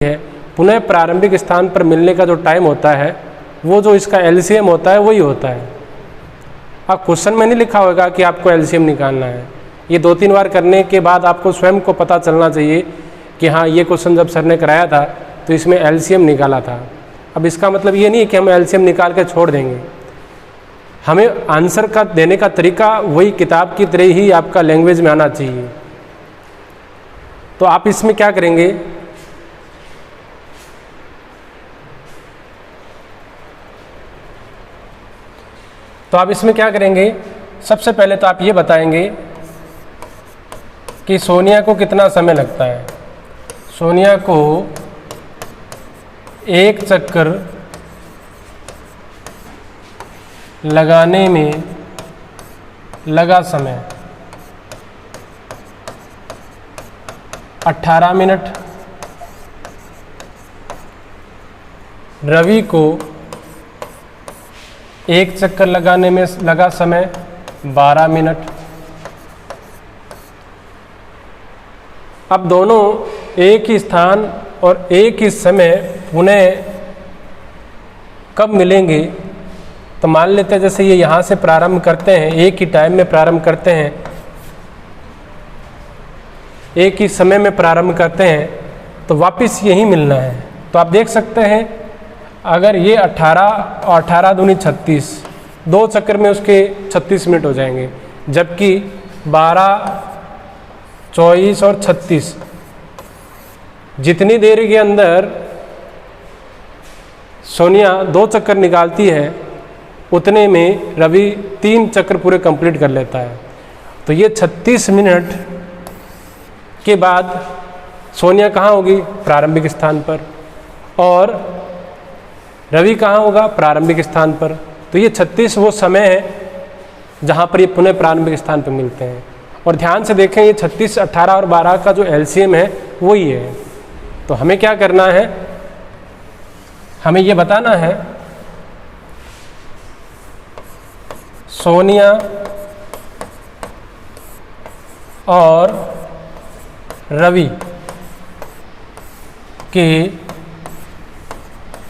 है, पुनः प्रारंभिक स्थान पर मिलने का जो टाइम होता है वो जो इसका एलसीएम होता है वही होता है। अब क्वेश्चन में नहीं लिखा होगा कि आपको एलसीएम निकालना है, ये 2-3 बार करने के बाद आपको स्वयं को पता चलना चाहिए कि हाँ ये क्वेश्चन जब सर ने कराया था तो इसमें एलसीएम निकाला था। अब इसका मतलब ये नहीं है कि हम एलसीएम निकाल के छोड़ देंगे, हमें आंसर का देने का तरीका वही किताब की तरह ही आपका लैंग्वेज में आना चाहिए। तो आप इसमें क्या करेंगे, सबसे पहले तो आप ये बताएंगे कि सोनिया को कितना समय लगता है। सोनिया को एक चक्कर लगाने में लगा समय 18 मिनट। रवि को एक चक्कर लगाने में लगा समय 12 मिनट। अब दोनों एक ही स्थान और एक ही समय पुनः कब मिलेंगे, तो मान लेते हैं जैसे ये यहाँ से प्रारंभ करते हैं, एक ही टाइम में प्रारंभ करते हैं, एक ही समय में प्रारंभ करते हैं, तो वापस यही मिलना है। तो आप देख सकते हैं अगर ये 18 और 18 दूनी 36, 2 चक्कर में उसके 36 मिनट हो जाएंगे, जबकि 12, 24 और 36 जितनी देर के अंदर सोनिया 2 चक्कर निकालती है उतने में रवि 3 चक्कर पूरे कंप्लीट कर लेता है। तो ये 36 मिनट के बाद सोनिया कहाँ होगी, प्रारंभिक स्थान पर, और रवि कहाँ होगा, प्रारंभिक स्थान पर। तो ये 36 वो समय है जहाँ पर ये पुनः प्रारंभिक स्थान पर मिलते हैं। और ध्यान से देखें ये 36, 18 और 12 का जो एलसीएम है वही है। तो हमें क्या करना है, हमें ये बताना है सोनिया और रवि के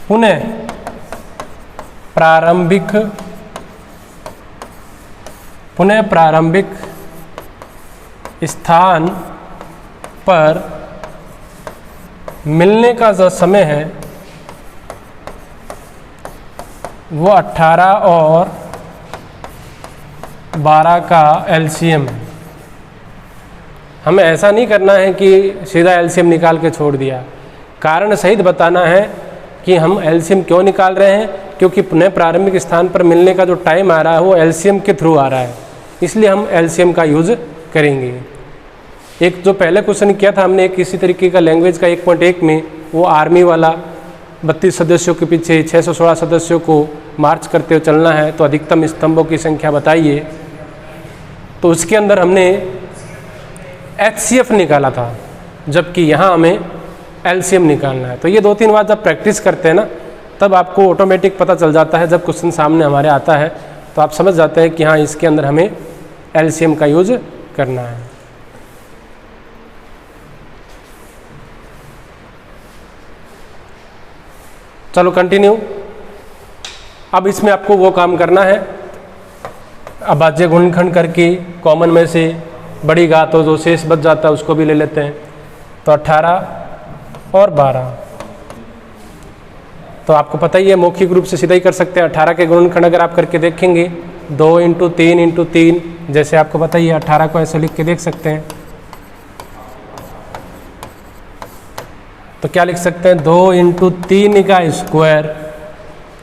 पुनः प्रारंभिक स्थान पर मिलने का जो समय है वो 18 और 12 का एलसीएम है। हमें ऐसा नहीं करना है कि सीधा एलसीएम निकाल के छोड़ दिया, कारण सहित बताना है कि हम एलसीएम क्यों निकाल रहे हैं, क्योंकि पुनः प्रारंभिक स्थान पर मिलने का जो टाइम आ रहा है वो एलसीएम के थ्रू आ रहा है, इसलिए हम एलसीएम का यूज़ करेंगे। एक जो पहले क्वेश्चन किया था हमने एक इसी तरीके का लैंग्वेज का 1.1 में, वो आर्मी वाला 32 सदस्यों के पीछे 616 सदस्यों को मार्च करते हुए चलना है तो अधिकतम स्तंभों की संख्या बताइए। तो उसके अंदर हमने HCF निकाला था, जबकि यहाँ हमें एलसीएम निकालना है। तो ये 2-3 बार जब प्रैक्टिस करते हैं ना तब आपको ऑटोमेटिक पता चल जाता है, जब क्वेश्चन सामने हमारे आता है तो आप समझ जाते हैं कि हाँ इसके अंदर हमें एलसीएम का यूज करना है। चलो कंटिन्यू। अब इसमें आपको वो काम करना है, अभाज्य गुणनखंड करके कॉमन में से बड़ी घात हो जो शेष बच जाता है उसको भी ले लेते हैं। तो 18 और 12, तो आपको पता ही है मौखिक रूप से सीधा ही कर सकते हैं। 18 के गुणनखंड अगर आप करके देखेंगे 2 × 3 × 3, जैसे आपको पता ही है 18 को ऐसे लिख के देख सकते हैं। तो क्या लिख सकते हैं, 2 × 3 का स्क्वायर,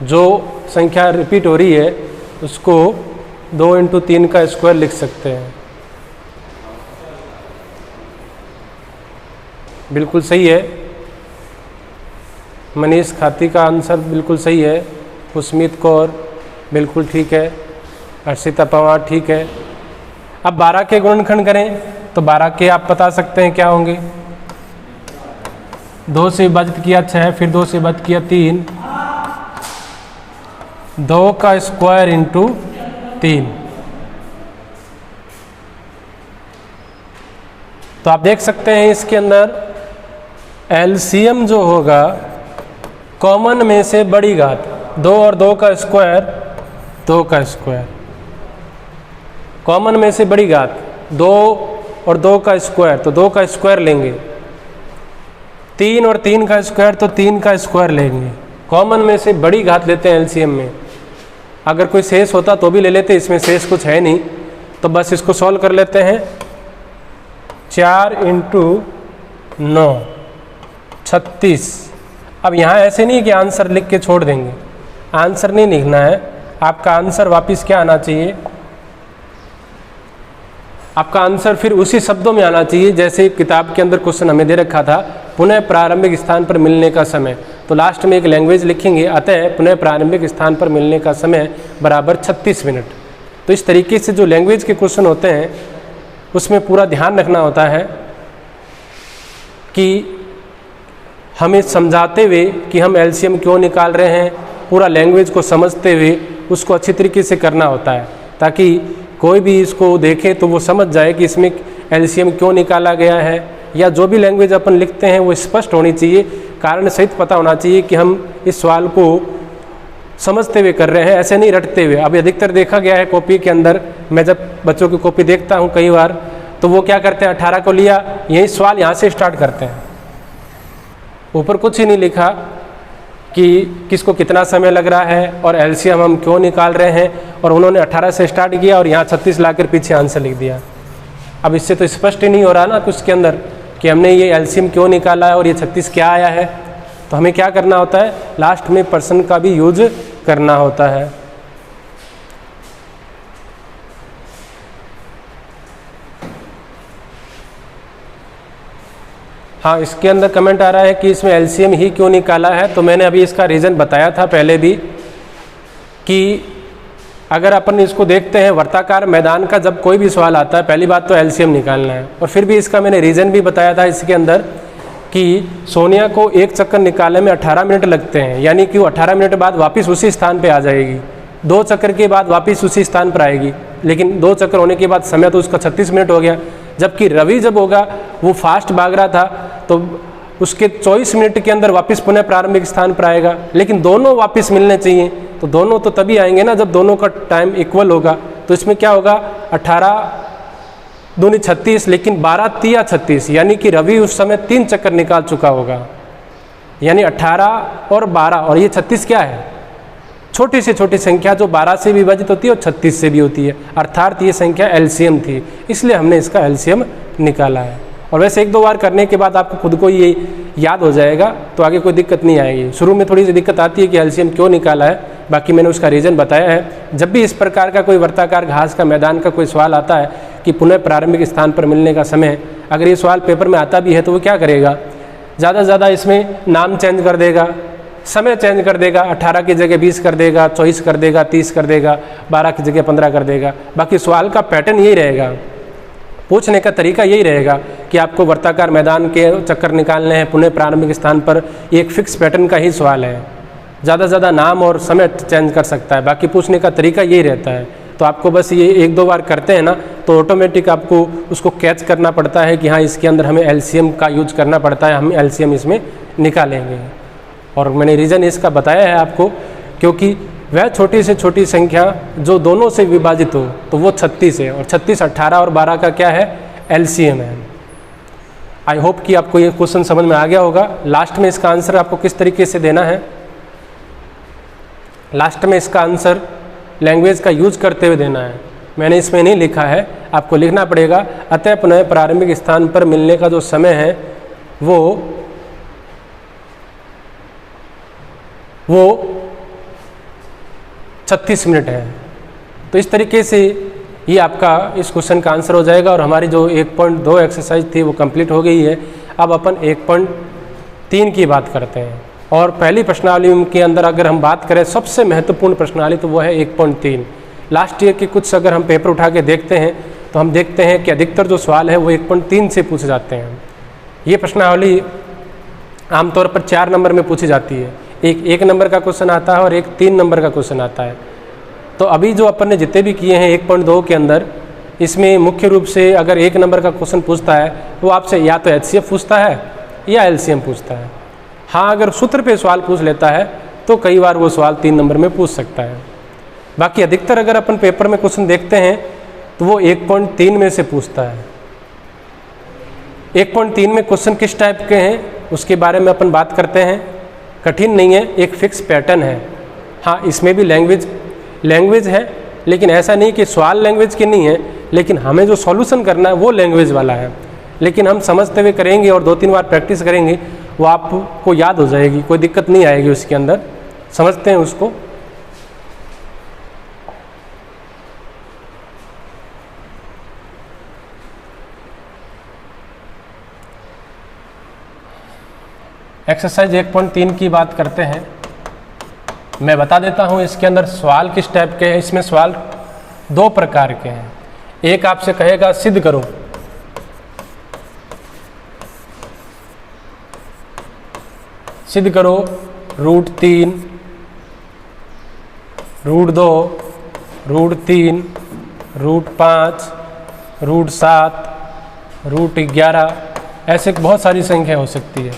जो संख्या रिपीट हो रही है उसको 2 × 3 का स्क्वायर लिख सकते हैं। बिल्कुल सही है, मनीष खाती का आंसर बिल्कुल सही है, खुशमीत कौर बिल्कुल ठीक है, अर्षिता पवार ठीक है। अब 12 के गुणनखंड करें तो 12 के आप बता सकते हैं क्या होंगे, 2 से विभाजित किया 6, फिर 2 से विभाजित किया 3, 2 का स्क्वायर × 3। तो आप देख सकते हैं इसके अंदर एलसीएम जो होगा कॉमन में से बड़ी घात, 2 और 2 का स्क्वायर, 2 का स्क्वायर, कॉमन में से बड़ी घात 2 और 2 का स्क्वायर, तो 2 का स्क्वायर लेंगे, 3 और 3 का स्क्वायर, तो 3 का स्क्वायर लेंगे। कॉमन में से बड़ी घात लेते हैं एलसीएम में। अगर कोई शेष होता तो भी ले लेते, इसमें शेष कुछ है नहीं, तो बस इसको सॉल्व कर लेते हैं। 4 × 9 36। अब यहाँ ऐसे नहीं कि आंसर लिख के छोड़ देंगे, आंसर नहीं लिखना है, आपका आंसर वापस क्या आना चाहिए, आपका आंसर फिर उसी शब्दों में आना चाहिए जैसे किताब के अंदर क्वेश्चन हमें दे रखा था, पुनः प्रारंभिक स्थान पर मिलने का समय। तो लास्ट में एक लैंग्वेज लिखेंगे, अतः पुनः प्रारंभिक स्थान पर मिलने का समय बराबर 36 मिनट। तो इस तरीके से जो लैंग्वेज के क्वेश्चन होते हैं उसमें पूरा ध्यान रखना होता है कि हमें समझाते हुए कि हम एलसीएम क्यों निकाल रहे हैं, पूरा लैंग्वेज को समझते हुए उसको अच्छी तरीके से करना होता है, ताकि कोई भी इसको देखे तो वो समझ जाए कि इसमें एलसीएम क्यों निकाला गया है, या जो भी लैंग्वेज अपन लिखते हैं वो स्पष्ट होनी चाहिए, कारण सहित पता होना चाहिए कि हम इस सवाल को समझते हुए कर रहे हैं, ऐसे नहीं रटते हुए। अब अधिकतर देखा गया है कॉपी के अंदर, मैं जब बच्चों की कॉपी देखता हूँ कई बार, तो वो क्या करते हैं, 18 को लिया, यही सवाल यहाँ से स्टार्ट करते हैं, ऊपर कुछ ही नहीं लिखा कि किसको कितना समय लग रहा है और एलसीएम हम क्यों निकाल रहे हैं, और उन्होंने 18 से स्टार्ट किया और यहाँ 36 लाकर पीछे आंसर लिख दिया। अब इससे तो स्पष्ट ही नहीं हो रहा ना कुछ के अंदर कि हमने ये एलसीएम क्यों निकाला है और ये 36 क्या आया है। तो हमें क्या करना होता है, लास्ट में पर्सन का भी यूज करना होता है। हाँ, इसके अंदर कमेंट आ रहा है कि इसमें एलसीएम ही क्यों निकाला है, तो मैंने अभी इसका रीज़न बताया था पहले भी कि अगर अपन इसको देखते हैं वर्ताकार मैदान का जब कोई भी सवाल आता है, पहली बात तो एलसीएम निकालना है, और फिर भी इसका मैंने रीज़न भी बताया था इसके अंदर कि सोनिया को एक चक्कर निकालने में 18 मिनट लगते हैं, यानी कि वो 18 मिनट बाद वापस उसी स्थान पे आ जाएगी, 2 चक्कर के बाद वापस उसी स्थान पर आएगी, लेकिन 2 चक्कर होने के बाद समय तो उसका 36 मिनट हो गया। जबकि रवि जब होगा वो फास्ट भाग रहा था तो उसके 24 मिनट के अंदर वापस पुनः प्रारंभिक स्थान पर आएगा, लेकिन दोनों वापस मिलने चाहिए, तो दोनों तो तभी आएंगे ना जब दोनों का टाइम इक्वल होगा। तो इसमें क्या होगा, 18 दूनी 36, लेकिन 12 तिया 36, यानी कि रवि उस समय 3 चक्कर निकाल चुका होगा, यानी 18 और 12, और ये 36 क्या है, छोटी से छोटी संख्या जो 12 से भी विभाजित होती है और 36 से भी होती है, अर्थात ये संख्या एलसीएम थी, इसलिए हमने इसका एलसीएम निकाला है। और वैसे 1-2 बार करने के बाद आपको खुद को ये याद हो जाएगा, तो आगे कोई दिक्कत नहीं आएगी। शुरू में थोड़ी सी दिक्कत आती है कि एलसीएम क्यों निकाला है, बाकी मैंने उसका रीज़न बताया है। जब भी इस प्रकार का कोई वर्ताकार घास का मैदान का कोई सवाल आता है कि पुनः प्रारंभिक स्थान पर मिलने का समय, अगर ये सवाल पेपर में आता भी है तो वो क्या करेगा, ज़्यादा से ज़्यादा इसमें नाम चेंज कर देगा, समय चेंज कर देगा, 18 की जगह 20 कर देगा, 24 कर देगा, 30 कर देगा, 12 की जगह 15 कर देगा। बाकी सवाल का पैटर्न यही रहेगा, पूछने का तरीका यही रहेगा कि आपको वर्ताकार मैदान के चक्कर निकालने हैं पुनः प्रारंभिक स्थान पर, एक फिक्स पैटर्न का ही सवाल है, ज़्यादा से ज़्यादा नाम और समय चेंज कर सकता है, बाकी पूछने का तरीका यही रहता है। तो आपको बस ये 1-2 बार करते हैं ना, तो ऑटोमेटिक आपको उसको कैच करना पड़ता है कि हाँ इसके अंदर हमें एलसीएम का यूज करना पड़ता है, हम एलसीएम इसमें निकालेंगे। और मैंने रीज़न इसका बताया है आपको, क्योंकि वह छोटी से छोटी संख्या जो दोनों से विभाजित हो तो वो 36 है, और 36, 18 और 12 का क्या है, एलसीएम है। आई होप कि आपको ये क्वेश्चन समझ में आ गया होगा। लास्ट में इसका आंसर आपको किस तरीके से देना है, लास्ट में इसका आंसर लैंग्वेज का यूज करते हुए देना है। मैंने इसमें नहीं लिखा है, आपको लिखना पड़ेगा, अतः पुनः प्रारंभिक स्थान पर मिलने का जो समय है वो 36 मिनट है। तो इस तरीके से ये आपका इस क्वेश्चन का आंसर हो जाएगा। और हमारी जो 1.2 एक्सरसाइज थी वो कंप्लीट हो गई है। अब अपन 1.3 की बात करते हैं। और पहली प्रश्नावली के अंदर अगर हम बात करें सबसे महत्वपूर्ण प्रश्नावली तो वो है 1.3। लास्ट ईयर के कुछ अगर हम पेपर उठा के देखते हैं तो हम देखते हैं कि अधिकतर जो सवाल है वो 1.3 से पूछे जाते हैं। ये प्रश्नावली आमतौर पर 4 नंबर में पूछी जाती है। एक नंबर का क्वेश्चन आता है और एक 3 नंबर का क्वेश्चन आता है। तो अभी जो अपन ने जितने भी किए हैं 1.2 के अंदर, इसमें मुख्य रूप से अगर 1 नंबर का क्वेश्चन पूछता है वो आपसे या तो एचसीएफ पूछता है या एलसीएम पूछता है। हाँ, अगर सूत्र पे सवाल पूछ लेता है तो कई बार वो सवाल 3 नंबर में पूछ सकता है। बाकी अधिकतर अगर अपन पेपर में क्वेश्चन देखते हैं तो वो 1.3 में से पूछता है। 1.3 में क्वेश्चन किस टाइप के हैं उसके बारे में अपन बात करते हैं। कठिन नहीं है, एक फिक्स पैटर्न है। हाँ, इसमें भी लैंग्वेज है, लेकिन ऐसा नहीं कि सवाल लैंग्वेज की नहीं है, लेकिन हमें जो सॉल्यूशन करना है वो लैंग्वेज वाला है। लेकिन हम समझते हुए करेंगे और 2-3 बार प्रैक्टिस करेंगे, वो आपको याद हो जाएगी, कोई दिक्कत नहीं आएगी उसके अंदर। समझते हैं उसको। एक्सरसाइज 1.3 की बात करते हैं। मैं बता देता हूं इसके अंदर सवाल किस टाइप के हैं। इसमें सवाल 2 प्रकार के हैं। एक आपसे कहेगा सिद्ध करो, √3, √2, √3, √5, √7, √11, ऐसे बहुत सारी संख्या हो सकती है।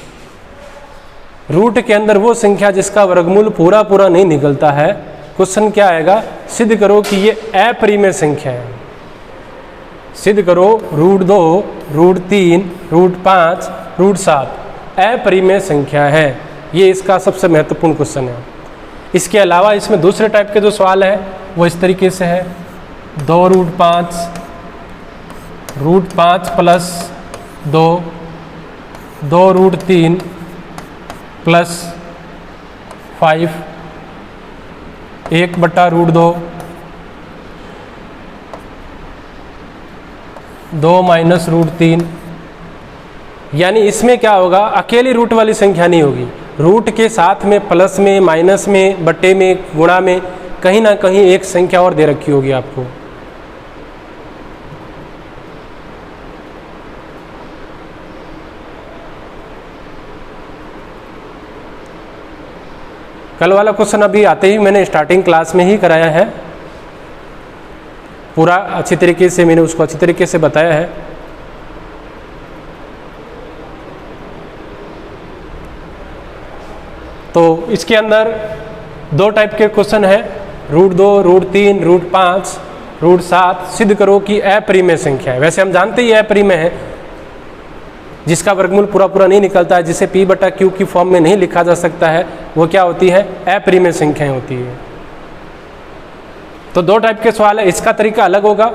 रूट के अंदर वो संख्या जिसका वर्गमूल पूरा पूरा नहीं निकलता है। क्वेश्चन क्या आएगा, सिद्ध करो कि ये अपरिमेय संख्या है। सिद्ध करो √2, √3, √5, √7 अपरिमेय संख्या है। ये इसका सबसे महत्वपूर्ण क्वेश्चन है। इसके अलावा इसमें दूसरे टाइप के जो सवाल है वो इस तरीके से है, 2√5, √5 + 2, 2√3 + 5, 1/√2, 2 - √3। यानी इसमें क्या होगा, अकेली रूट वाली संख्या नहीं होगी, रूट के साथ में प्लस में, माइनस में, बट्टे में, गुणा में कहीं ना कहीं एक संख्या और दे रखी होगी आपको। कल वाला क्वेश्चन अभी आते ही मैंने स्टार्टिंग क्लास में ही कराया है, पूरा अच्छी तरीके से मैंने उसको अच्छी तरीके से बताया है। तो इसके अंदर 2 टाइप के क्वेश्चन है, √2, √3, √5, √7 सिद्ध करो कि अपरिमेय संख्या है। वैसे हम जानते ही अपरिमेय है, जिसका वर्गमूल पूरा पूरा नहीं निकलता है, जिसे P/Q की फॉर्म में नहीं लिखा जा सकता है, वो क्या होती है, अपरिमेय संख्याएं होती है। तो 2 टाइप के सवाल है, इसका तरीका अलग होगा।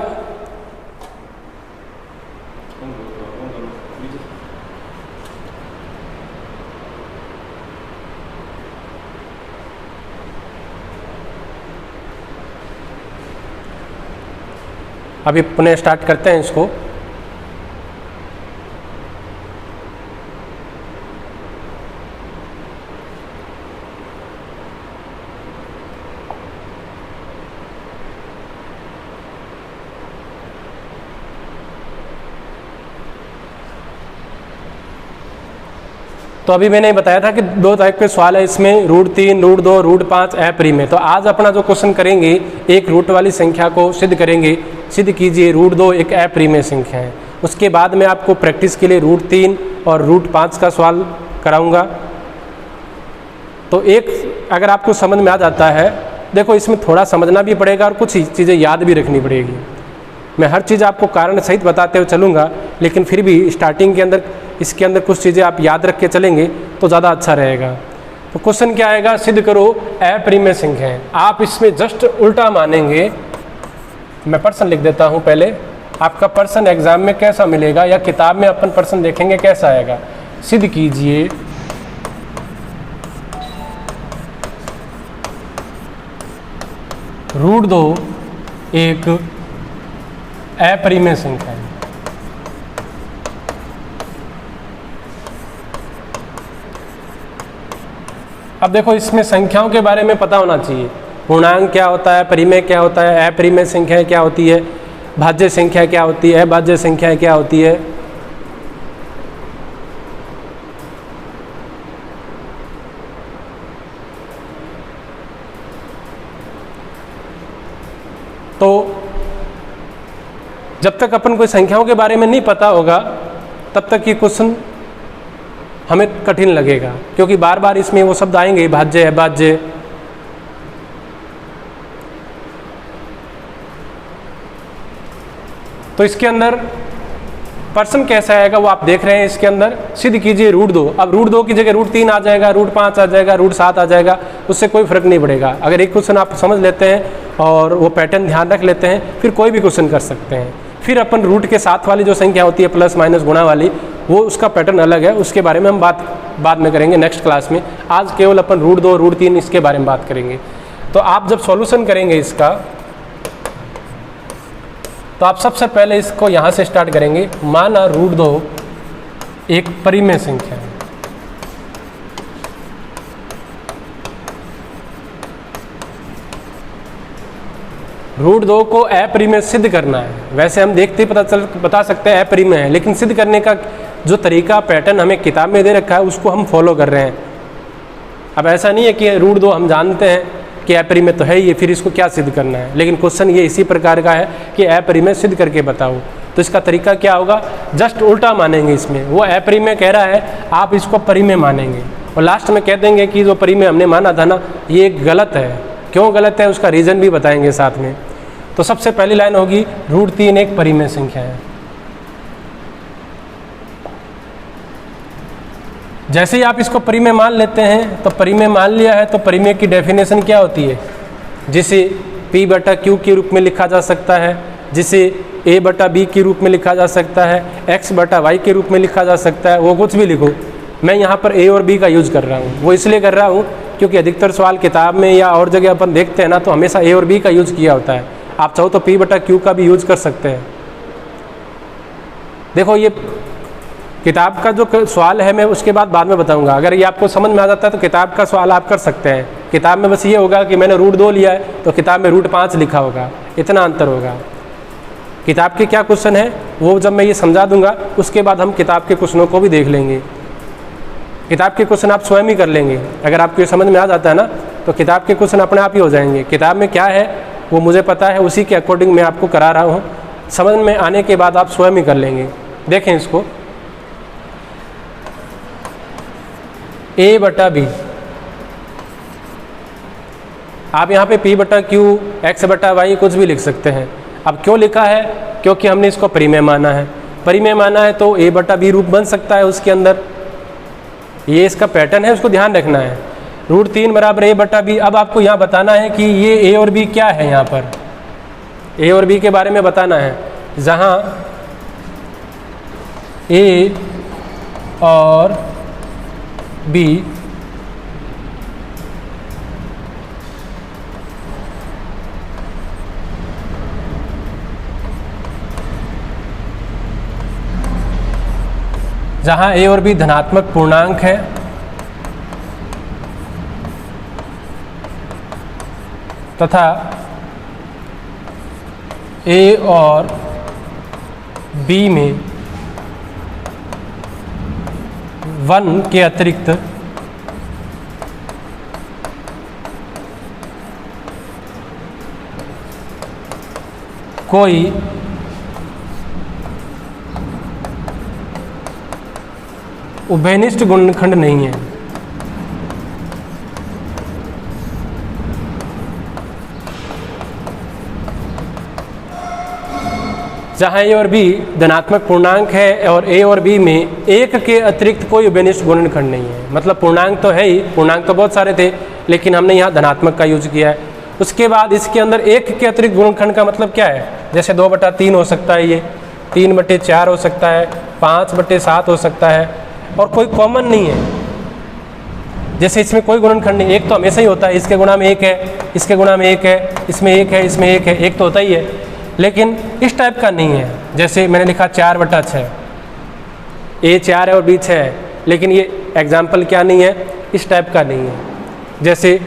अभी पुनः स्टार्ट करते हैं इसको। तो अभी मैंने बताया था कि 2 टाइप के सवाल है इसमें, √3, √2, √5 अपरिमेय। तो आज अपना जो क्वेश्चन करेंगे, एक रूट वाली संख्या को सिद्ध करेंगे। सिद्ध कीजिए √2 एक अपरिमेय संख्या है। उसके बाद में आपको प्रैक्टिस के लिए √3 और √5 का सवाल कराऊंगा। तो एक अगर आपको समझ में आ जाता है, देखो इसमें थोड़ा समझना भी पड़ेगा और कुछ चीज़ें याद भी रखनी पड़ेगी। मैं हर चीज़ आपको कारण सहित बताते हुए चलूँगा, लेकिन फिर भी स्टार्टिंग के अंदर इसके अंदर कुछ चीज़ें आप याद रख के चलेंगे तो ज़्यादा अच्छा रहेगा। तो क्वेश्चन क्या आएगा, सिद्ध करो अपरिमेय संख्या है। आप इसमें जस्ट उल्टा मानेंगे। मैं पर्सन लिख देता हूँ पहले, आपका पर्सन एग्जाम में कैसा मिलेगा या किताब में अपन पर्सन देखेंगे कैसा आएगा। सिद्ध कीजिए √2 एक अपरिमेय संख्या है। अब देखो इसमें संख्याओं के बारे में पता होना चाहिए, पूर्णांक क्या होता है, परिमेय क्या होता है, अपरिमेय संख्या क्या होती है, भाज्य संख्या क्या होती है, अभाज्य संख्या क्या होती है। तो जब तक अपन कोई संख्याओं के बारे में नहीं पता होगा तब तक ये क्वेश्चन हमें कठिन लगेगा, क्योंकि बार बार इसमें वो शब्द आएंगे, भाज्य, अभाज्य। तो इसके अंदर पर्सन कैसा आएगा वो आप देख रहे हैं। इसके अंदर सिद्ध कीजिए √2। अब √2 की जगह √3 आ जाएगा, √5 आ जाएगा, √7 आ जाएगा, उससे कोई फर्क नहीं पड़ेगा। अगर एक क्वेश्चन आप समझ लेते हैं और वो पैटर्न ध्यान रख लेते हैं, फिर कोई भी क्वेश्चन कर सकते हैं। फिर अपन रूट के साथ वाली जो संख्या होती है प्लस माइनस गुणा वाली, वो उसका पैटर्न अलग है, उसके बारे में हम बाद में करेंगे नेक्स्ट क्लास में। आज केवल अपन √2 √3 इसके बारे में बात करेंगे। तो आप जब सॉल्यूशन करेंगे इसका, तो आप सबसे पहले इसको यहाँ से स्टार्ट करेंगे। माना √2 एक परिमेय संख्या है, √2 को अपरिमेय सिद्ध करना है। वैसे हम देखते ही बता सकते हैं अपरिमेय है, लेकिन सिद्ध करने का जो तरीका पैटर्न हमें किताब में दे रखा है उसको हम फॉलो कर रहे हैं। अब ऐसा नहीं है कि √2 हम जानते हैं कि अपरिमेय तो है ये, फिर इसको क्या सिद्ध करना है, लेकिन क्वेश्चन ये इसी प्रकार का है कि अपरिमेय सिद्ध करके बताओ। तो इसका तरीका क्या होगा, जस्ट उल्टा मानेंगे। इसमें वो अपरिमेय कह रहा है, आप इसको परिमेय मानेंगे और लास्ट में कह देंगे कि जो परिमेय हमने माना था ना, ये गलत है। क्यों गलत है उसका रीज़न भी बताएंगे साथ में। तो सबसे पहली लाइन होगी √3 एक परिमेय संख्या है। जैसे ही आप इसको परिमेय मान लेते हैं, तो परिमेय मान लिया है तो परिमेय की डेफिनेशन क्या होती है, जिसे P/Q के रूप में लिखा जा सकता है, जिसे A/B के रूप में लिखा जा सकता है, X/Y के रूप में लिखा जा सकता है। वो कुछ भी लिखो, मैं यहाँ पर A और B का यूज़ कर रहा हूँ। वो इसलिए कर रहा हूँ क्योंकि अधिकतर सवाल किताब में या और जगह अपन देखते हैं ना, तो हमेशा A और B का यूज़ किया होता है। आप चाहो तो P/Q का भी यूज़ कर सकते हैं। देखो ये किताब का जो सवाल है मैं उसके बाद में बताऊंगा। अगर ये आपको समझ में आ जाता है तो किताब का सवाल आप कर सकते हैं। किताब में बस ये होगा कि मैंने √2 लिया है तो किताब में √5 लिखा होगा, इतना अंतर होगा। किताब के क्या क्वेश्चन है वो जब मैं ये समझा दूंगा, उसके बाद हम किताब के क्वेश्चनों को भी देख लेंगे। किताब के क्वेश्चन आप स्वयं ही कर लेंगे। अगर आपको ये समझ में आ जाता है ना, तो किताब के क्वेश्चन अपने आप ही हो जाएंगे। किताब में क्या है वो मुझे पता है, उसी के अकॉर्डिंग मैं आपको करा रहा हूँ। समझ में आने के बाद आप स्वयं ही कर लेंगे। देखें इसको, A/B, आप यहाँ पे P/Q, X/Y कुछ भी लिख सकते हैं। अब क्यों लिखा है, क्योंकि हमने इसको परिमेय माना है। परिमेय माना है तो A/B रूप बन सकता है उसके अंदर। ये इसका पैटर्न है, उसको ध्यान रखना है। √3 बराबर A/B। अब आपको यहाँ बताना है कि ये A और B क्या है। यहाँ पर A और B के बारे में बताना है, जहाँ A और B जहाँ A और B धनात्मक पूर्णांक है तथा A और B में 1 के अतिरिक्त कोई उभयनिष्ठ गुणनखंड नहीं है। जहाँ A और B धनात्मक पूर्णांक है और A और B में 1 के अतिरिक्त कोई उभयनिष्ठ गुणनखंड नहीं है। मतलब पूर्णांक तो है ही, पूर्णांक तो बहुत सारे थे, लेकिन हमने यहाँ धनात्मक का यूज किया है। उसके बाद इसके अंदर 1 के अतिरिक्त गुणनखंड का मतलब क्या है, जैसे 2/3 हो सकता है, ये 3/4 हो सकता है, 5/7 हो सकता है, और कोई कॉमन नहीं है। जैसे इसमें कोई गुणनखंड नहीं, एक तो हमेशा ही होता है, इसके गुणा में 1 है, इसके गुणा में 1 है, इसमें 1 है, इसमें 1 है, एक तो होता ही है। लेकिन इस टाइप का नहीं है। जैसे मैंने लिखा 4/6, A 4 है और B 6 है, लेकिन ये एग्जाम्पल क्या नहीं है, इस टाइप का नहीं है। जैसे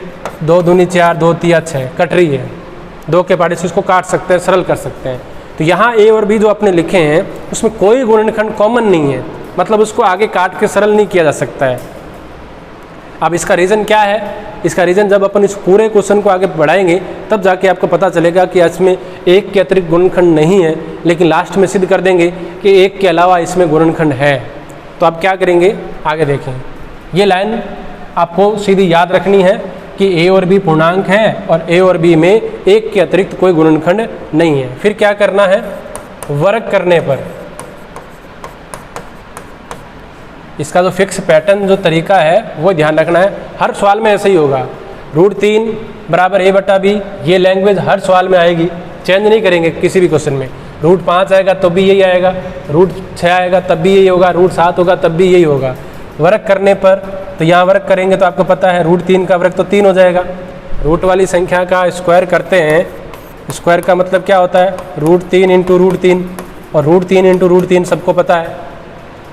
2 दूनी 4, 2 तिया 6 कट रही है, 2 के पार्ट से इसको काट सकते हैं, सरल कर सकते हैं। तो यहाँ A और B जो अपने लिखे हैं उसमें कोई गुणनखंड कॉमन नहीं है, मतलब उसको आगे काट के सरल नहीं किया जा सकता है। अब इसका रीज़न क्या है, इसका रीज़न जब अपन इस पूरे क्वेश्चन को आगे बढ़ाएंगे तब जाके आपको पता चलेगा कि इसमें 1 के अतिरिक्त गुणनखंड नहीं है, लेकिन लास्ट में सिद्ध कर देंगे कि 1 के अलावा इसमें गुणनखंड है। तो आप क्या करेंगे, आगे देखें, ये लाइन आपको सीधी याद रखनी है कि ए और बी पूर्णांक है और ए और बी में एक के अतिरिक्त कोई गुणनखंड नहीं है। फिर क्या करना है, वर्ग करने पर इसका जो फिक्स पैटर्न जो तरीका है वो ध्यान रखना है। हर सवाल में ऐसे ही होगा, √3 बराबर a बटा बी, ये लैंग्वेज हर सवाल में आएगी, चेंज नहीं करेंगे किसी भी क्वेश्चन में। √5 आएगा तो भी यही आएगा, √6 आएगा तब भी यही होगा, √7 होगा तब भी यही होगा। वर्ग करने पर तो यहाँ वर्ग करेंगे तो आपको पता है √3 का वर्ग तो 3 हो जाएगा। रूट वाली संख्या का स्क्वायर करते हैं, स्क्वायर का मतलब क्या होता है, √3 इंटू √3, और √3 इंटू √3 सबको पता है,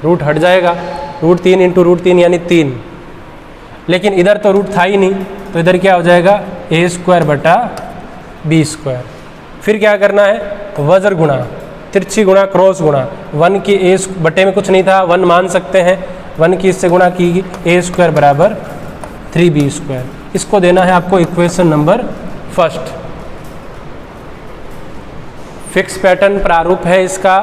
रूट हट जाएगा, √3 इंटू √3 यानी 3। लेकिन इधर तो रूट था ही नहीं, तो इधर क्या हो जाएगा, a² बटा b²। फिर क्या करना है, वज्र गुणा, तिरछी गुणा, क्रॉस गुणा। 1 की a बटे में कुछ नहीं था, 1 मान सकते हैं, 1 की इससे गुणा की, a² बराबर 3b²। इसको देना है आपको इक्वेशन नंबर 1। फिक्स पैटर्न प्रारूप है इसका।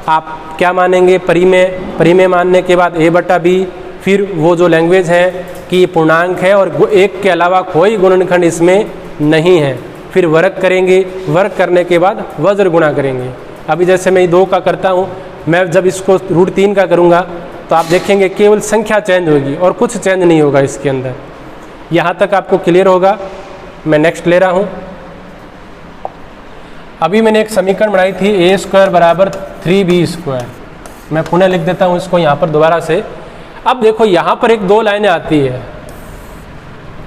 आप क्या मानेंगे, परिमेय मानने के बाद a बटा b, फिर वो जो लैंग्वेज है कि पूर्णांक है और एक के अलावा कोई गुणनखंड इसमें नहीं है। फिर वर्ग करेंगे, वर्ग करने के बाद वज्र गुणा करेंगे। अभी जैसे मैं 2 का करता हूँ, मैं जब इसको √3 का करूँगा तो आप देखेंगे केवल संख्या चेंज होगी और कुछ चेंज नहीं होगा इसके अंदर। यहाँ तक आपको क्लियर होगा। मैं नेक्स्ट ले रहा हूँ। अभी मैंने एक समीकरण बनाई थी, a² बराबर 3b²। मैं पुनः लिख देता हूँ इसको यहाँ पर दोबारा से। अब देखो यहाँ पर एक 2 लाइनें आती है,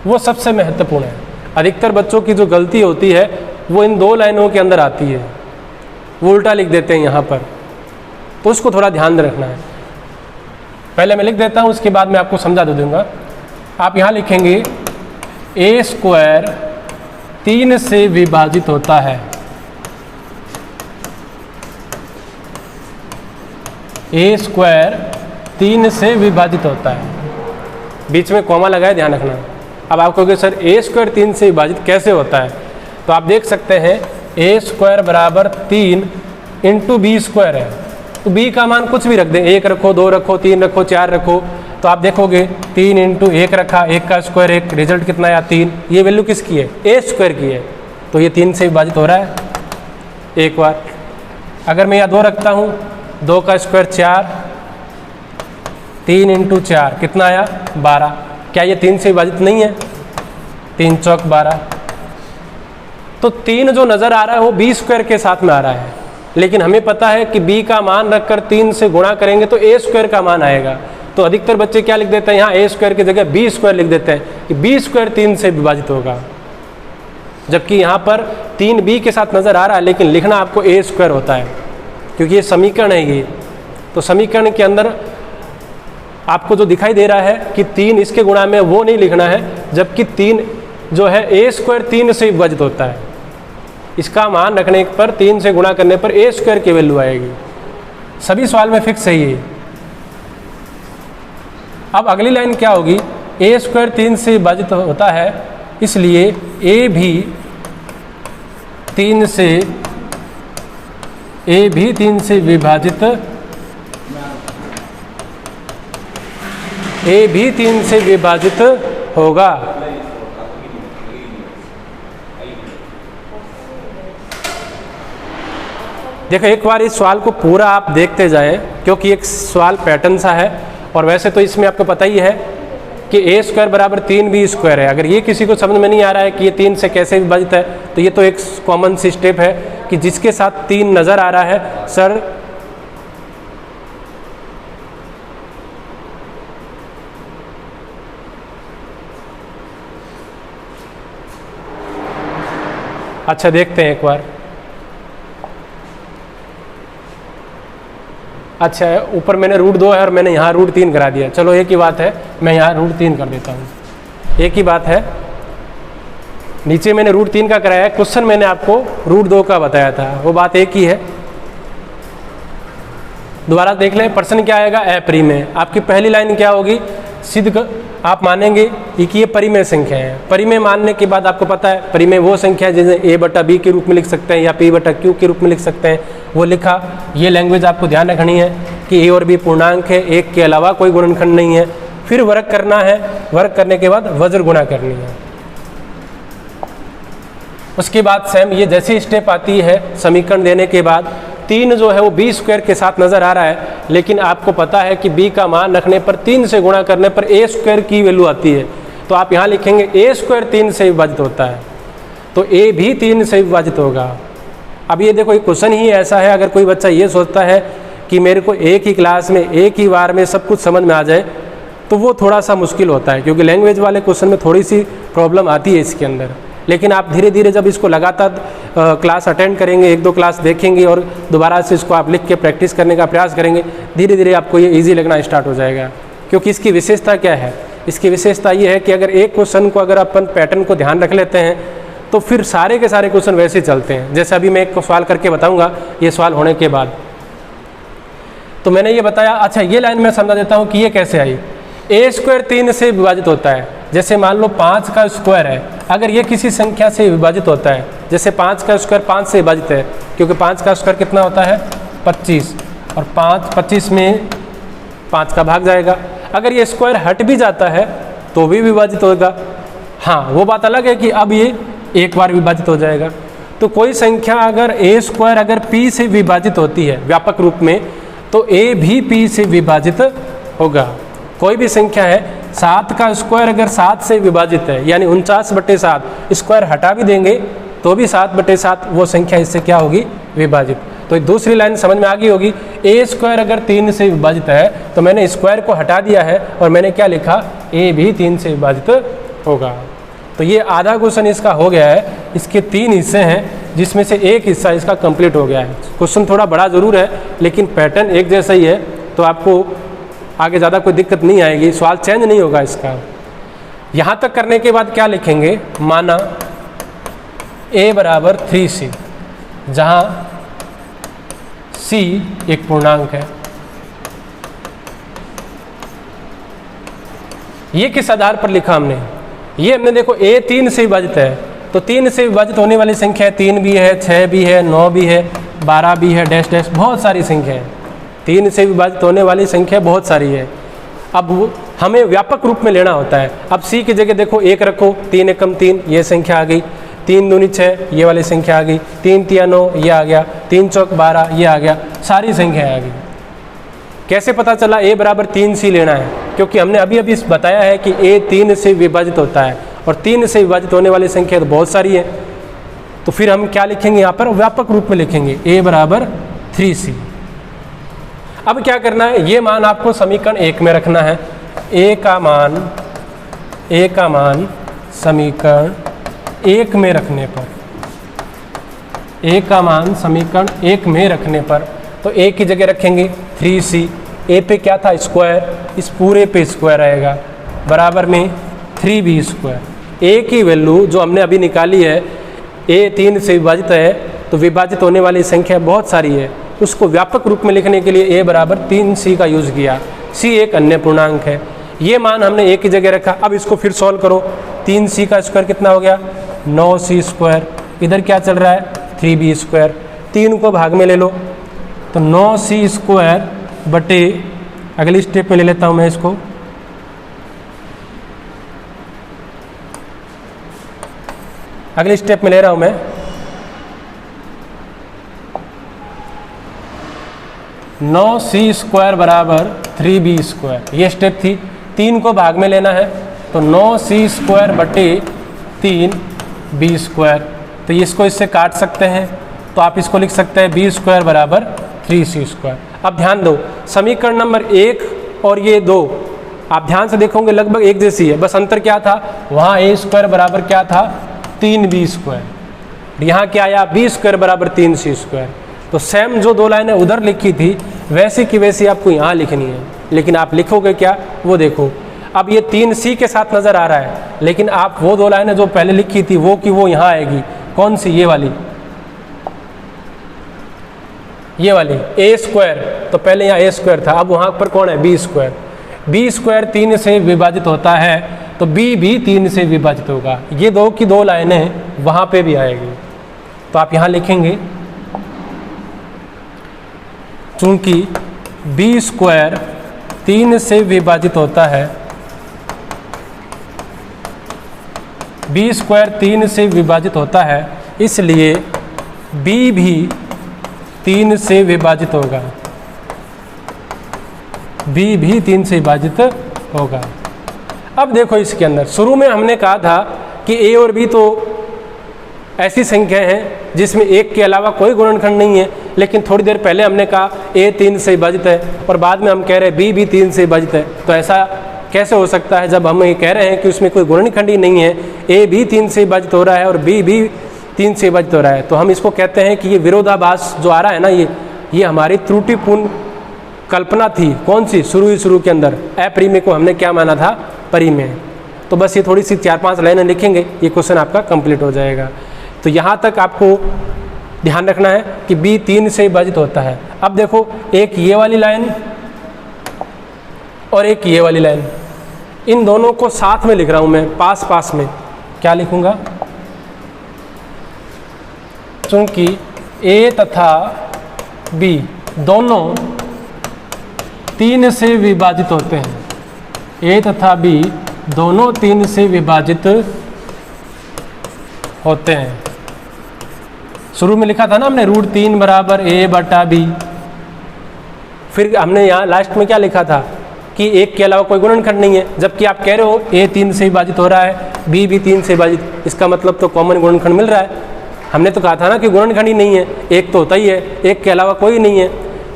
वो सबसे महत्वपूर्ण है। अधिकतर बच्चों की जो गलती होती है वो इन 2 लाइनों के अंदर आती है, वो उल्टा लिख देते हैं यहाँ पर, तो उसको थोड़ा ध्यान रखना है। पहले मैं लिख देता हूँ, उसके बाद मैं आपको समझा दे दूँगा। आप यहाँ लिखेंगे a² 3 से विभाजित होता है, a² 3 से विभाजित होता है, बीच में कॉमा लगाए, ध्यान रखना। अब आप कहोगे सर a² 3 से विभाजित कैसे होता है, तो आप देख सकते हैं a² बराबर 3 इंटू b² है, तो b का मान कुछ भी रख दें, 1 रखो, 2 रखो, 3 रखो, 4 रखो, तो आप देखोगे 3 इंटू 1 रखा, 1 का स्क्वायर 1, रिजल्ट कितना आया 3। ये वैल्यू किसकी है, a² की है, तो ये 3 से विभाजित हो रहा है एक बार। अगर मैं यहाँ 2 रखता हूँ, 2 का स्क्वायर 4, 3 इंटू 4 कितना आया 12। क्या ये 3 से विभाजित नहीं है, 3 चौक 12। तो 3 जो नज़र आ रहा है वो b² के साथ में आ रहा है, लेकिन हमें पता है कि b का मान रखकर 3 से गुणा करेंगे तो a² का मान आएगा। तो अधिकतर बच्चे क्या लिख देते हैं, यहाँ a² की जगह b² लिख देते हैं कि b² 3 से विभाजित होगा, जबकि यहाँ पर 3 b के साथ नज़र आ रहा है, लेकिन लिखना आपको a² होता है, क्योंकि ये समीकरण है ये। तो समीकरण के अंदर आपको जो दिखाई दे रहा है कि 3 इसके गुणा में, वो नहीं लिखना है, जबकि 3 जो है a² 3 से विभाजित होता है। इसका मान रखने पर 3 से गुणा करने पर a² की वैल्यू आएगी। सभी सवाल में फिक्स है ये। अब अगली लाइन क्या होगी, a² 3 से विभाजित होता है, इसलिए a भी 3 से विभाजित, a भी 3 से विभाजित होगा। देखो एक बार इस सवाल को पूरा आप देखते जाएं, क्योंकि एक सवाल पैटर्न सा है, और वैसे तो इसमें आपको पता ही है कि a² बराबर 3b² है। अगर ये किसी को समझ में नहीं आ रहा है कि ये 3 से कैसे विभाजित है, तो ये तो एक कॉमन सी स्टेप है कि जिसके साथ 3 नज़र आ रहा है, सर अच्छा देखते हैं एक बार। अच्छा है, ऊपर मैंने √2 है और मैंने यहाँ √3 करा दिया। चलो एक ही बात है, मैं यहाँ √3 कर देता हूँ, एक ही बात है। नीचे मैंने √3 का कराया है, क्वेश्चन मैंने आपको √2 का बताया था, वो बात एक ही है। दोबारा देख लें, प्रश्न क्या आएगा, अपरिमेय। आपकी पहली लाइन क्या होगी, सिद्ध आप मानेंगे कि ये परिमेय संख्या है। परिमेय मानने के बाद आपको पता है परिमेय वो संख्या है जिसे a बटा b के रूप में लिख सकते हैं या p बटा q के रूप में लिख सकते हैं, वो लिखा। ये लैंग्वेज आपको ध्यान रखनी है कि a और b पूर्णांक है, एक के अलावा कोई गुणनखंड नहीं है। फिर वर्ग करना है, वर्ग करने के बाद वज्र गुणा करनी है। उसके बाद सेम ये जैसी स्टेप आती है समीकरण देने के बाद 3 जो है वो b स्क्वायर के साथ नज़र आ रहा है, लेकिन आपको पता है कि b का मान रखने पर 3 से गुणा करने पर a स्क्वायर की वैल्यू आती है। तो आप यहाँ लिखेंगे a स्क्वायर 3 से विभाजित होता है, तो a भी 3 से विभाजित होगा। अब ये देखो, ये क्वेश्चन ही ऐसा है, अगर कोई बच्चा ये सोचता है कि मेरे को एक ही क्लास में एक ही बार में सब कुछ समझ में आ जाए, तो वो थोड़ा सा मुश्किल होता है, क्योंकि लैंग्वेज वाले क्वेश्चन में थोड़ी सी प्रॉब्लम आती है इसके अंदर। लेकिन आप धीरे धीरे जब इसको लगातार क्लास अटेंड करेंगे, एक दो क्लास देखेंगे और दोबारा से इसको आप लिख के प्रैक्टिस करने का प्रयास करेंगे, धीरे धीरे आपको ये इजी लगना स्टार्ट हो जाएगा। क्योंकि इसकी विशेषता क्या है, इसकी विशेषता ये है कि अगर एक क्वेश्चन को अगर अपन पैटर्न को ध्यान रख लेते हैं तो फिर सारे के सारे क्वेश्चन वैसे ही चलते हैं। जैसे अभी मैं एक को सवाल करके बताऊँगा ये सवाल होने के बाद। तो मैंने ये बताया, अच्छा ये लाइन मैं समझा देता हूँ कि ये कैसे आई। a स्क्वायर 3 से विभाजित होता है, जैसे मान लो 5 का स्क्वायर है, अगर ये किसी संख्या से विभाजित होता है, जैसे 5 का स्क्वायर 5 से विभाजित है, क्योंकि 5 का स्क्वायर कितना होता है 25, और 25 में 5 का भाग जाएगा। अगर ये स्क्वायर हट भी जाता है तो भी विभाजित होगा। हाँ, वो बात अलग है कि अब ये एक बार विभाजित हो जाएगा। तो कोई संख्या अगर a स्क्वायर अगर p से विभाजित होती है व्यापक रूप में, तो a भी p से विभाजित होगा। कोई भी संख्या है 7 का स्क्वायर अगर 7 से विभाजित है, यानी 49/7, स्क्वायर हटा भी देंगे तो भी 7/7 वो संख्या इससे क्या होगी, विभाजित। तो दूसरी लाइन समझ में आ गई होगी। a स्क्वायर अगर 3 से विभाजित है तो मैंने स्क्वायर को हटा दिया है और मैंने क्या लिखा, a भी 3 से विभाजित होगा। तो ये आधा क्वेश्चन इसका हो गया है। इसके 3 हिस्से हैं जिसमें से एक हिस्सा इसका कंप्लीट हो गया है। क्वेश्चन थोड़ा बड़ा ज़रूर है लेकिन पैटर्न एक जैसा ही है, तो आपको आगे ज़्यादा कोई दिक्कत नहीं आएगी, सवाल चेंज नहीं होगा इसका। यहाँ तक करने के बाद क्या लिखेंगे, माना a बराबर 3c, जहाँ c एक पूर्णांक है। ये किस आधार पर लिखा हमने, ये हमने देखो a 3 से विभाजित है, तो 3 से विभाजित होने वाली संख्या 3 भी है, 6 भी है, 9 भी है, 12 भी है, डैश डैश बहुत सारी संख्या है। 3 से विभाजित होने वाली संख्या बहुत सारी है। अब हमें व्यापक रूप में लेना होता है। अब c की जगह देखो 1 रखो, 3 एकम 3 ये संख्या आ गई, 3 दूनी 6 ये वाली संख्या आ गई, 3 तिया 9 ये आ गया, 3 चौक 12 ये आ गया, सारी संख्या आ गई। कैसे पता चला a बराबर 3c लेना है, क्योंकि हमने अभी अभी बताया है कि a 3 से विभाजित होता है और 3 से विभाजित होने वाली संख्या तो बहुत सारी है। तो फिर हम क्या लिखेंगे, यहाँ पर व्यापक रूप में लिखेंगे a बराबर 3c। अब क्या करना है, ये मान आपको समीकरण 1 में रखना है। a का मान समीकरण 1 में रखने पर, a का मान समीकरण 1 में रखने पर, तो a की जगह रखेंगे 3c। a पे क्या था, स्क्वायर, इस पूरे पे स्क्वायर आएगा, बराबर में 3b स्क्वायर। a की वैल्यू जो हमने अभी निकाली है, a 3 से विभाजित है, तो विभाजित होने वाली संख्या बहुत सारी है, उसको व्यापक रूप में लिखने के लिए a बराबर 3c का यूज़ किया। c एक अन्य पूर्णांक है, ये मान हमने a की जगह रखा। अब इसको फिर सॉल्व करो, 3c का स्क्वायर कितना हो गया, 9c स्क्वायर, इधर क्या चल रहा है 3b स्क्वायर, 3 को भाग में ले लो, तो 9c स्क्वायर बटे, अगली स्टेप में ले लेता हूँ मैं इसको, अगली स्टेप में ले रहा हूँ मैं, 9c स्क्वायर बराबर 3b स्क्वायर, ये स्टेप थी। 3 को भाग में लेना है, तो 9c स्क्वायर बटे 3b स्क्वायर, तो इसको इससे काट सकते हैं, तो आप इसको लिख सकते हैं b स्क्वायर बराबर 3c स्क्वायर। अब ध्यान दो, समीकरण नंबर 1 और ये 2 आप ध्यान से देखोगे लगभग एक जैसी है, बस अंतर क्या था, वहाँ a स्क्वायर बराबर क्या था 3b स्क्वायर, यहाँ क्या आया b स्क्वायर बराबर 3c स्क्वायर। तो सेम जो 2 लाइनें उधर लिखी थी वैसी की वैसी आपको यहाँ लिखनी है, लेकिन आप लिखोगे क्या वो देखो। अब ये 3c के साथ नज़र आ रहा है, लेकिन आप वो 2 लाइनें जो पहले लिखी थी वो की वो यहाँ आएगी, कौन सी, ये वाली, ये वाली a स्क्वायर, तो पहले यहाँ a स्क्वायर था, अब वहाँ पर कौन है b स्क्वायर। बी स्क्वायर 3 से विभाजित होता है तो बी भी 3 से विभाजित होगा। ये दो की दो लाइनें वहाँ पे भी आएगी। तो आप यहाँ लिखेंगे चूंकि बी स्क्वायर 3 से विभाजित होता है, बी स्क्वायर 3 से विभाजित होता है, इसलिए बी भी 3 से विभाजित होगा, बी भी 3 से विभाजित होगा। अब देखो इसके अंदर शुरू में हमने कहा था कि ए और बी तो ऐसी संख्या हैं जिसमें एक के अलावा कोई गुणनखंड नहीं है, लेकिन थोड़ी देर पहले हमने कहा ए 3 से विभाजित है और बाद में हम कह रहे हैं बी भी 3 से विभाजित है। तो ऐसा कैसे हो सकता है जब हम ये कह रहे हैं कि उसमें कोई गुणनखंड ही नहीं है, ए भी 3 से विभाजित हो रहा है और बी भी 3 से विभाजित हो रहा है। तो हम इसको कहते हैं कि ये विरोधाभास जो आ रहा है ना, ये हमारी त्रुटिपूर्ण कल्पना थी। कौन सी? शुरू के अंदर अप्रिमेय को हमने क्या माना था? परिमेय। तो बस ये थोड़ी सी 4-5 लाइनें लिखेंगे, ये क्वेश्चन आपका कंप्लीट हो जाएगा। तो यहाँ तक आपको ध्यान रखना है कि बी 3 से विभाजित होता है। अब देखो एक ये वाली लाइन और एक ये वाली लाइन, इन दोनों को साथ में लिख रहा हूँ मैं, पास में। क्या लिखूँगा? चूँकि ए तथा बी दोनों 3 से विभाजित होते हैं, ए तथा बी दोनों 3 से विभाजित होते हैं। शुरू में लिखा था ना हमने √3 बराबर a बटा b। फिर हमने यहाँ लास्ट में क्या लिखा था कि एक के अलावा कोई गुणनखंड नहीं है, जबकि आप कह रहे हो a 3 से विभाजित हो रहा है, b भी 3 से विभाजित, इसका मतलब तो कॉमन गुणनखंड मिल रहा है। हमने तो कहा था ना कि गुणनखंड ही नहीं है, एक तो होता ही है, एक के अलावा कोई नहीं है।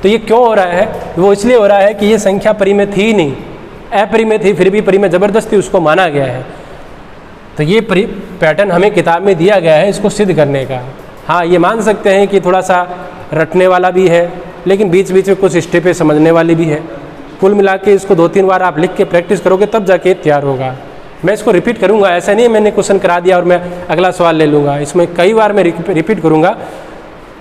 तो ये क्यों हो रहा है? वो इसलिए हो रहा है कि ये संख्या परिमेय थी ही नहीं, अपरिमेय थी, फिर भी परिमेय जबरदस्ती उसको माना गया है। तो ये पैटर्न हमें किताब में दिया गया है इसको सिद्ध करने का। हाँ, ये मान सकते हैं कि थोड़ा सा रटने वाला भी है, लेकिन बीच बीच में कुछ स्टेपें समझने वाली भी है। कुल मिला के इसको 2-3 बार आप लिख के प्रैक्टिस करोगे तब जाके तैयार होगा। मैं इसको रिपीट करूँगा, ऐसा नहीं है मैंने क्वेश्चन करा दिया और मैं अगला सवाल ले लूँगा। इसमें कई बार मैं रिपीट करूँगा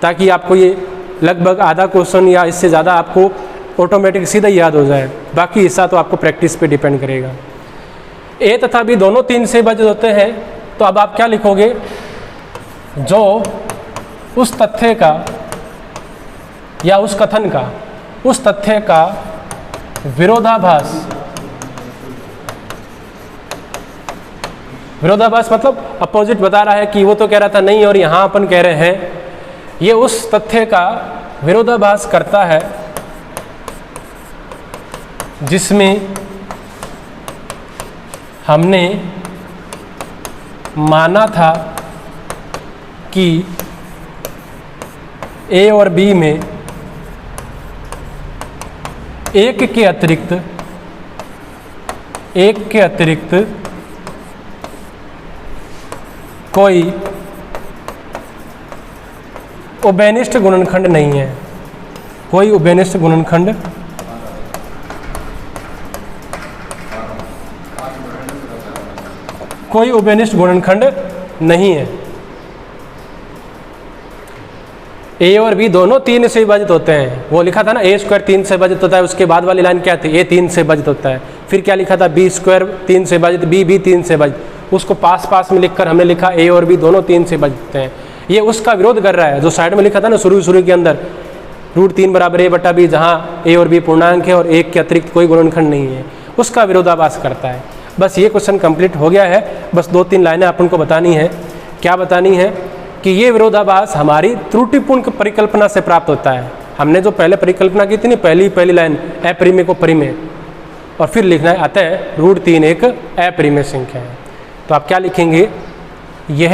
ताकि आपको ये लगभग आधा क्वेश्चन या इससे ज़्यादा आपको ऑटोमेटिक सीधा याद हो जाए। बाकी हिस्सा तो आपको प्रैक्टिस पे डिपेंड करेगा। ए तथा बी दोनों 3 से विभाजित होते हैं, तो अब आप क्या लिखोगे? जो उस तथ्य का या उस कथन का, उस तथ्य का विरोधाभास, विरोधाभास मतलब अपोजिट बता रहा है कि वो तो कह रहा था नहीं और यहाँ अपन कह रहे हैं, ये उस तथ्य का विरोधाभास करता है जिसमें हमने माना था कि ए और बी में एक के अतिरिक्त कोई उभयनिष्ठ गुणनखंड नहीं है, कोई उभयनिष्ठ गुणनखंड कोई उभयनिष्ठ गुणनखंड नहीं है। ए और बी दोनों 3 से विभाजित होते हैं। वो लिखा था ना ए स्क्वायर 3 से विभाजित होता है, उसके बाद वाली लाइन क्या थी? ए 3 से विभाजित होता है। फिर क्या लिखा था? बी स्क्वायर 3 से विभाजित, बी भी 3 से विभाजित। उसको पास में लिखकर हमने लिखा ए और बी दोनों 3 से विभाजित होते हैं। ये उसका विरोध कर रहा है जो साइड में लिखा था ना शुरू के अंदर, √3 बराबर a बटा b, जहाँ ए और बी पूर्णांक है और एक के अतिरिक्त कोई गुणनखंड नहीं है, उसका विरोधाभास करता है। बस ये क्वेश्चन कंप्लीट हो गया है। बस 2-3 लाइनें अपन को बतानी है। क्या बतानी है? कि ये विरोधाभास हमारी त्रुटिपूर्ण परिकल्पना से प्राप्त होता है। हमने जो पहले परिकल्पना की थी ना, पहली लाइन अपरिमेय को परिमेय, और फिर लिखना है अतः √3 एक अपरिमेय संख्या है। तो आप क्या लिखेंगे? यह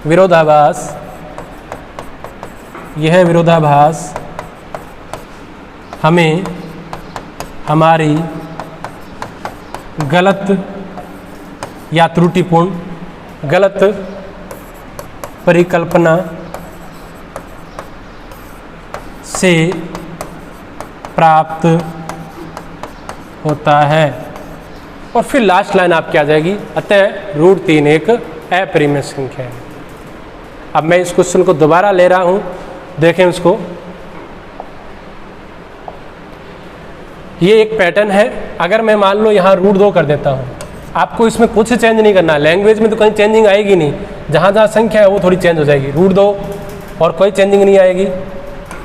विरोधाभास हमें हमारी गलत या त्रुटिपूर्ण गलत परिकल्पना से प्राप्त होता है। और फिर लास्ट लाइन आपकी आ जाएगी अतः √3 एक अपरिमेय संख्या है। अब मैं इस क्वेश्चन को दोबारा ले रहा हूँ, देखें उसको। ये एक पैटर्न है। अगर मैं मान लो यहाँ √2 कर देता हूँ, आपको इसमें कुछ चेंज नहीं करना। लैंग्वेज में तो कहीं चेंजिंग आएगी नहीं, जहाँ जहाँ संख्या है वो थोड़ी चेंज हो जाएगी। √2 और कोई चेंजिंग नहीं आएगी।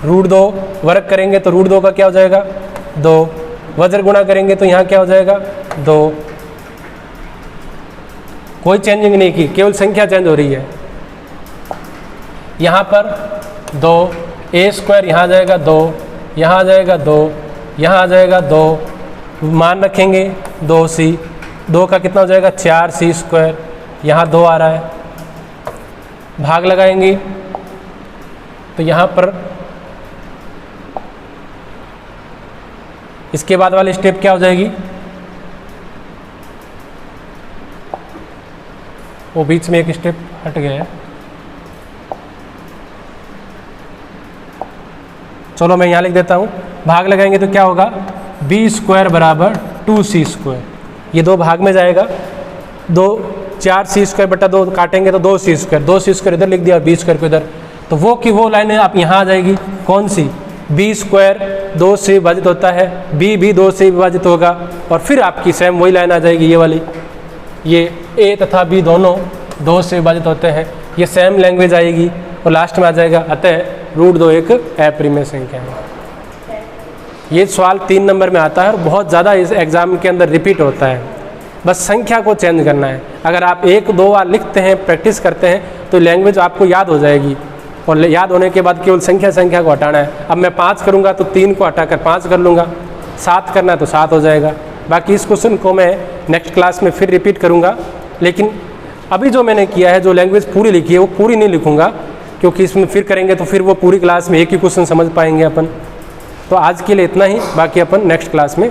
√2 वर्ग करेंगे तो √2 का क्या हो जाएगा 2, वज्र गुणा करेंगे तो यहाँ क्या हो जाएगा 2। कोई चेंजिंग नहीं की, केवल संख्या चेंज हो रही है। यहाँ पर 2, a² यहाँ आ जाएगा 2, यहाँ आ जाएगा 2, यहाँ आ जाएगा 2, मान रखेंगे 2c, 2 का कितना हो जाएगा 4c², यहाँ 2 आ रहा है। भाग लगाएंगे तो यहाँ पर इसके बाद वाली स्टेप क्या हो जाएगी, वो बीच में एक स्टेप हट गया है। चलो मैं यहाँ लिख देता हूँ। भाग लगाएंगे तो क्या होगा b² बराबर 2c²। ये 2 भाग में जाएगा, 4c² बटा 2 काटेंगे तो 2c², 2c² इधर लिख दिया, b² को इधर। तो वो की वो लाइनें आप यहाँ आ जाएगी। कौन सी, b² 2 से विभाजित होता है, b भी 2 से विभाजित होगा, और फिर आपकी सेम वही लाइन आ जाएगी ये वाली। ये a तथा b दोनों 2 से विभाजित होते हैं, ये सेम लैंग्वेज आएगी और लास्ट में आ जाएगा। अतः √2 एक अप्रिमेय संख्या है। ये सवाल 3 नंबर में आता है और बहुत ज़्यादा इस एग्ज़ाम के अंदर रिपीट होता है। बस संख्या को चेंज करना है। अगर आप 1-2 बार लिखते हैं, प्रैक्टिस करते हैं, तो लैंग्वेज आपको याद हो जाएगी, और याद होने के बाद केवल संख्या को हटाना है। अब मैं 5 करूँगा तो 3 को हटाकर 5 कर लूँगा, 7 करना है तो 7 हो जाएगा। बाकी इस क्वेश्चन को मैं नेक्स्ट क्लास में फिर रिपीट करूँगा, लेकिन अभी जो मैंने किया है, जो लैंग्वेज पूरी लिखी है वो पूरी नहीं लिखूँगा, क्योंकि इसमें फिर करेंगे तो फिर वो पूरी क्लास में एक ही क्वेश्चन समझ पाएंगे अपन। तो आज के लिए इतना ही, बाकी अपन नेक्स्ट क्लास में